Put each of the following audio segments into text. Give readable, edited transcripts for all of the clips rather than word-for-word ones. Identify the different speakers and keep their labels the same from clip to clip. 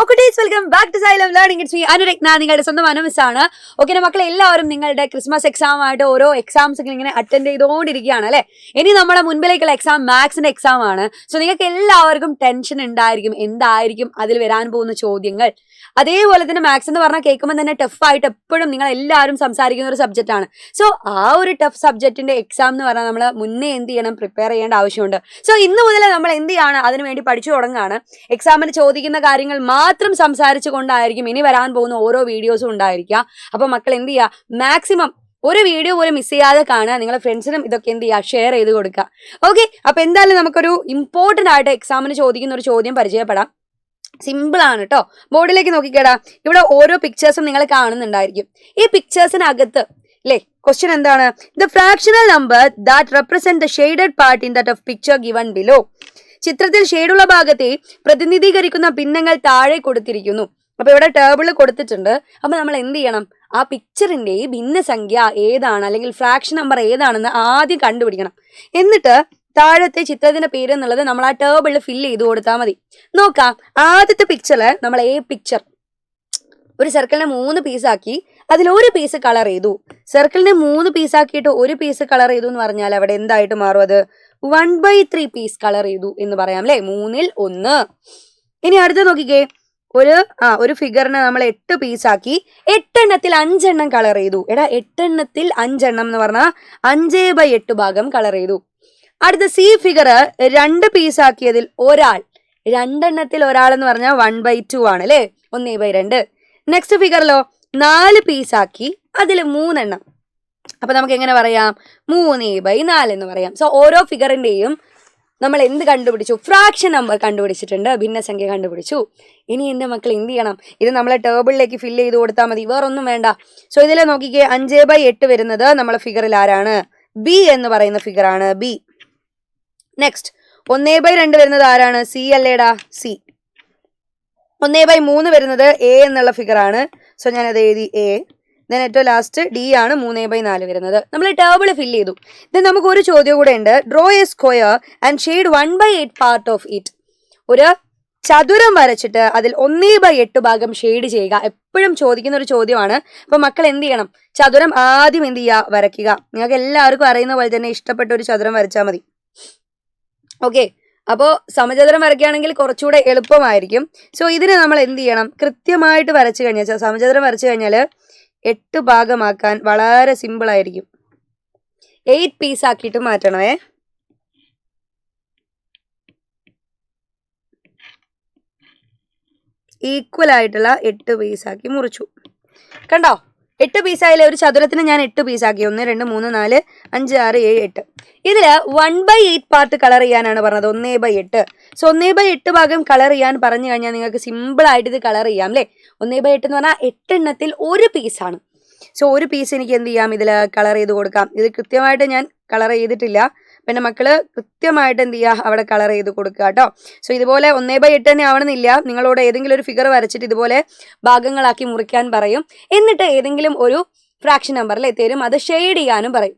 Speaker 1: കുട്ടീസ്, welcome back to Xylem learning. It's me അനുരഗ്ന, നിങ്ങളുടെ സ്വന്തം അനുമിസാണ്. ഓക്കെ, മക്കളെ എല്ലാവരും നിങ്ങളുടെ ക്രിസ്മസ് എക്സാം ആയിട്ട് ഓരോ എക്സാംസ് ഇങ്ങനെ അറ്റൻഡ് ചെയ്തുകൊണ്ടിരിക്കുകയാണ് അല്ലെ. ഇനി നമ്മുടെ മുൻപിലേക്കുള്ള എക്സാം മാത്സിന്റെ എക്സാം ആണ്. സോ നിങ്ങൾക്ക് എല്ലാവർക്കും ടെൻഷൻ ഉണ്ടായിരിക്കും, എന്തായിരിക്കും അതിൽ വരാൻ പോകുന്ന ചോദ്യങ്ങൾ. അതേപോലെ തന്നെ മാത്സ് എന്ന് പറഞ്ഞാൽ കേൾക്കുമ്പോൾ തന്നെ ടഫായിട്ട് എപ്പോഴും നിങ്ങൾ എല്ലാവരും സംസാരിക്കുന്ന ഒരു സബ്ജക്റ്റ് ആണ്. സോ ആ ഒരു ടഫ് സബ്ജക്റ്റിന്റെ എക്സാം എന്ന് പറഞ്ഞാൽ നമ്മൾ മുന്നേ എന്ത് ചെയ്യണം, പ്രിപ്പയർ ചെയ്യേണ്ട ആവശ്യമുണ്ട്. സോ ഇന്ന് മുതൽ നമ്മൾ എന്ത് ചെയ്യാണ്, അതിനു വേണ്ടി പഠിച്ചു തുടങ്ങുകയാണ്. എക്സാമിന് ചോദിക്കുന്ന കാര്യങ്ങൾ മാത്രം സംസാരിച്ചു കൊണ്ടായിരിക്കും ഇനി വരാൻ പോകുന്ന ഓരോ വീഡിയോസും ഉണ്ടായിരിക്കുക. അപ്പൊ മക്കൾ എന്ത് ചെയ്യുക, മാക്സിമം ഒരു വീഡിയോ പോലും മിസ് ചെയ്യാതെ കാണുക. നിങ്ങളുടെ ഫ്രണ്ട്സിനും ഇതൊക്കെ എന്ത് ചെയ്യുക, ഷെയർ ചെയ്ത് കൊടുക്കുക. ഓക്കെ, അപ്പൊ എന്തായാലും നമുക്കൊരു ഇമ്പോർട്ടന്റ് ആയിട്ട് എക്സാമിന് ചോദിക്കുന്ന ഒരു ചോദ്യം പരിചയപ്പെടാം. സിമ്പിൾ ആണ് കേട്ടോ. ബോർഡിലേക്ക് നോക്കിക്കേടാ, ഇവിടെ ഓരോ പിക്ചേഴ്സും നിങ്ങൾ കാണുന്നുണ്ടായിരിക്കും. ഈ പിക്ചേഴ്സിനകത്ത് അല്ലേ ക്വസ്റ്റ്യൻ എന്താണ്? The fractional number that represent the shaded part in that of picture given below. ചിത്രത്തിൽ ഷെയ്ഡുള്ള ഭാഗത്തെ പ്രതിനിധീകരിക്കുന്ന ഭിന്നങ്ങൾ താഴെ കൊടുത്തിരിക്കുന്നു. അപ്പൊ ഇവിടെ ടേബിൾ കൊടുത്തിട്ടുണ്ട്. അപ്പൊ നമ്മൾ എന്ത് ചെയ്യണം, ആ പിക്ചറിന്റെ ഭിന്നസംഖ്യ ഏതാണ് അല്ലെങ്കിൽ ഫ്രാക്ഷൻ നമ്പർ ഏതാണെന്ന് ആദ്യം കണ്ടുപിടിക്കണം. എന്നിട്ട് താഴത്തെ ചിത്രത്തിന്റെ പേര് എന്നുള്ളത് നമ്മൾ ആ ടേബിളിൽ ഫില്ല് ചെയ്ത് കൊടുത്താൽ മതി. നോക്കാം, ആദ്യത്തെ പിക്ചറിൽ നമ്മൾ പിക്ചർ ഒരു സർക്കിളിനെ 3 പീസാക്കി അതിൽ ഒരു പീസ് കളർ ചെയ്തു. സർക്കിളിനെ 3 പീസാക്കിയിട്ട് ഒരു പീസ് കളർ ചെയ്തു എന്ന് പറഞ്ഞാൽ അവിടെ എന്തായിട്ട് മാറും? അത് 1/3 പീസ് കളർ ചെയ്തു എന്ന് പറയാം അല്ലെ, 3ൽ 1. ഇനി അടുത്ത് നോക്കിക്കേ, ഒരു ഫിഗറിനെ നമ്മൾ 8 പീസാക്കി 8 എണ്ണത്തിൽ 5 എണ്ണം കളർ ചെയ്തു. 8 എണ്ണത്തിൽ 5 എണ്ണം എന്ന് പറഞ്ഞാൽ 5/8 ഭാഗം കളർ ചെയ്തു. അടുത്ത സി ഫിഗർ 2 പീസാക്കിയതിൽ ഒരാൾ, 2 എണ്ണത്തിൽ ഒരാൾ എന്ന് പറഞ്ഞാൽ 1/2 ആണ് അല്ലെ, 1/2. നെക്സ്റ്റ് ഫിഗറിലോ 4 പീസാക്കി അതിൽ 3 എണ്ണം. അപ്പൊ നമുക്ക് എങ്ങനെ പറയാം? 3/4 എന്ന് പറയാം. സോ ഓരോ ഫിഗറിന്റെയും നമ്മൾ എന്ത് കണ്ടുപിടിച്ചു? ഫ്രാക്ഷൻ നമ്പർ കണ്ടുപിടിച്ചിട്ടുണ്ട്, ഭിന്നസംഖ്യ കണ്ടുപിടിച്ചു. ഇനി എന്റെ മക്കൾ എന്ത് ചെയ്യണം, ഇത് നമ്മളെ ടേബിളിലേക്ക് ഫില്ല് ചെയ്ത് കൊടുത്താൽ മതി, വേറൊന്നും വേണ്ട. സോ ഇതിൽ നോക്കിക്കേ, 5/8 വരുന്നത് നമ്മളെ ഫിഗറിൽ ആരാണ്? ബി എന്ന് പറയുന്ന ഫിഗറാണ്, ബി. നെക്സ്റ്റ് 1/2 വരുന്നത് ആരാണ്? സി അല്ലേടാ, സി. 1/3 വരുന്നത് എ എന്നുള്ള ഫിഗറാണ്. സോ ഞാനത് എഴുതി, എ. ദെൻ ഏറ്റവും ലാസ്റ്റ് ഡി ആണ് 3/4 വരുന്നത്. നമ്മൾ ടേബിൾ ഫില്ല് ചെയ്തു. ദെൻ നമുക്ക് ഒരു ചോദ്യം കൂടെ ഉണ്ട്. Draw A square and shade 1/8 part of it. ഒരു ചതുരം വരച്ചിട്ട് അതിൽ 1/8 ഭാഗം ഷെയ്ഡ് ചെയ്യുക. എപ്പോഴും ചോദിക്കുന്ന ഒരു ചോദ്യമാണ്. അപ്പൊ മക്കൾ എന്ത് ചെയ്യണം, ചതുരം ആദ്യം എന്ത് ചെയ്യുക, വരയ്ക്കുക. നിങ്ങൾക്ക് എല്ലാവർക്കും അറിയുന്ന പോലെ തന്നെ ഇഷ്ടപ്പെട്ട ഒരു ചതുരം വരച്ചാൽ മതി. ഓക്കെ, അപ്പോൾ സമചതുരം വരയ്ക്കുകയാണെങ്കിൽ കുറച്ചുകൂടെ എളുപ്പമായിരിക്കും. സോ ഇതിന് നമ്മൾ എന്ത് ചെയ്യണം, കൃത്യമായിട്ട് വരച്ചു കഴിഞ്ഞാൽ, സമചതുരം വരച്ചു കഴിഞ്ഞാൽ 8 ഭാഗമാക്കാൻ വളരെ സിമ്പിൾ ആയിരിക്കും. 8 പീസ് ആക്കിയിട്ട് മാറ്റണമേ. ഈക്വൽ ആയിട്ടുള്ള 8 പീസാക്കി മുറിച്ചു. കണ്ടോ, 8 പീസായാലും ഒരു ചതുരത്തിന് ഞാൻ 8 പീസാക്കി. 1 2 3 4 5 6 7 8. ഇതില് 1/8 പാർട്ട് കളർ ചെയ്യാനാണ് പറഞ്ഞത്, 1/8. സോ 1/8 ഭാഗം കളർ ചെയ്യാൻ പറഞ്ഞു കഴിഞ്ഞാൽ നിങ്ങൾക്ക് സിമ്പിൾ ആയിട്ട് ഇത് കളർ ചെയ്യാം അല്ലെ. 1/8 എന്ന് പറഞ്ഞാൽ 8 എണ്ണത്തിൽ ഒരു പീസാണ്. സോ ഒരു പീസ് എനിക്ക് എന്ത് ചെയ്യാം, ഇതിൽ കളർ ചെയ്ത് കൊടുക്കാം. ഇത് കൃത്യമായിട്ട് ഞാൻ കളർ ചെയ്തിട്ടില്ല. പിന്നെ മക്കള് കൃത്യമായിട്ട് എന്ത് ചെയ്യുക, അവിടെ കളർ ചെയ്ത് കൊടുക്കുക കേട്ടോ. സോ ഇതുപോലെ 1/8 തന്നെ ആവണമെന്നില്ല. നിങ്ങളോട് ഏതെങ്കിലും ഒരു ഫിഗർ വരച്ചിട്ട് ഇതുപോലെ ഭാഗങ്ങളാക്കി മുറിക്കാൻ പറയും. എന്നിട്ട് ഏതെങ്കിലും ഒരു ഫ്രാക്ഷൻ നമ്പർ അല്ലെ തരും, അത് ഷെയ്ഡ് ചെയ്യാനും പറയും.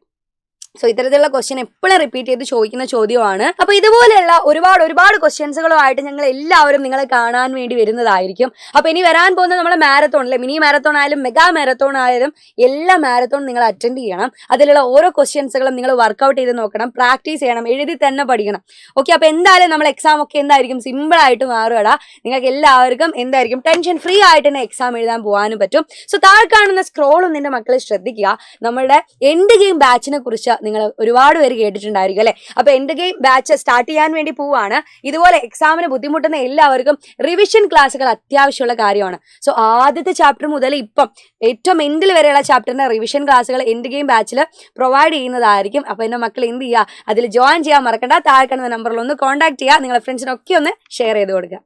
Speaker 1: സോ ഇത്തരത്തിലുള്ള ക്വസ്റ്റ്യൻ എപ്പോഴും റിപ്പീറ്റ് ചെയ്ത് ചോദിക്കുന്ന ചോദ്യമാണ്. അപ്പൊ ഇതുപോലെയുള്ള ഒരുപാട് ക്വസ്റ്റ്യൻസുകളുമായിട്ട് ഞങ്ങൾ എല്ലാവരും നിങ്ങളെ കാണാൻ വേണ്ടി വരുന്നതായിരിക്കും. അപ്പൊ ഇനി വരാൻ പോകുന്ന നമ്മുടെ മാരത്തോൺ അല്ലെ, മിനി മാരത്തോൺ ആയാലും മെഗാ മാരത്തോൺ ആയാലും എല്ലാ മാരത്തോൺ നിങ്ങൾ അറ്റൻഡ് ചെയ്യണം. അതിലുള്ള ഓരോ ക്വസ്റ്റ്യൻസുകളും നിങ്ങൾ വർക്ക്ഔട്ട് ചെയ്ത് നോക്കണം, പ്രാക്ടീസ് ചെയ്യണം, എഴുതി തന്നെ പഠിക്കണം. ഓക്കെ, അപ്പൊ എന്തായാലും നമ്മൾ എക്സാം ഒക്കെ എന്തായിരിക്കും, സിമ്പിൾ ആയിട്ട് മാറുകടാ. നിങ്ങൾക്ക് എല്ലാവർക്കും എന്തായിരിക്കും, ടെൻഷൻ ഫ്രീ ആയിട്ട് തന്നെ എക്സാം എഴുതാൻ പോകാനും പറ്റും. സോ താഴെ കാണുന്ന സ്ക്രോളും നിന്റെ മക്കളെ ശ്രദ്ധിക്കുക. നമ്മുടെ എൻഡ് ഗെയിം ബാച്ചിനെ കുറിച്ച് നിങ്ങൾ ഒരുപാട് പേര് കേട്ടിട്ടുണ്ടായിരിക്കും അല്ലെ. അപ്പൊ എൻഡ് ഗെയിം ബാച്ച് സ്റ്റാർട്ട് ചെയ്യാൻ വേണ്ടി പോവാണ്. ഇതുപോലെ എക്സാമിന് ബുദ്ധിമുട്ടുന്ന എല്ലാവർക്കും റിവിഷൻ ക്ലാസ്സുകൾ അത്യാവശ്യമുള്ള കാര്യമാണ്. സോ ആദ്യത്തെ ചാപ്റ്റർ മുതൽ ഇപ്പം ഏറ്റവും എൻഡിൽ വരെയുള്ള ചാപ്റ്ററിന്റെ റിവിഷൻ ക്ലാസ്സുകൾ എൻഡ് ഗെയിം ബാച്ചിൽ പ്രൊവൈഡ് ചെയ്യുന്നതായിരിക്കും. അപ്പൊ എന്റെ മക്കൾ എന്ത് ചെയ്യുക, അതിൽ ജോയിൻ ചെയ്യാൻ മറക്കണ്ട. താഴെ കാണുന്ന നമ്പറിൽ ഒന്ന് കോൺടാക്ട് ചെയ്യുക. നിങ്ങളുടെ ഫ്രണ്ട്സിനൊക്കെ ഒന്ന് ഷെയർ ചെയ്ത് കൊടുക്കുക.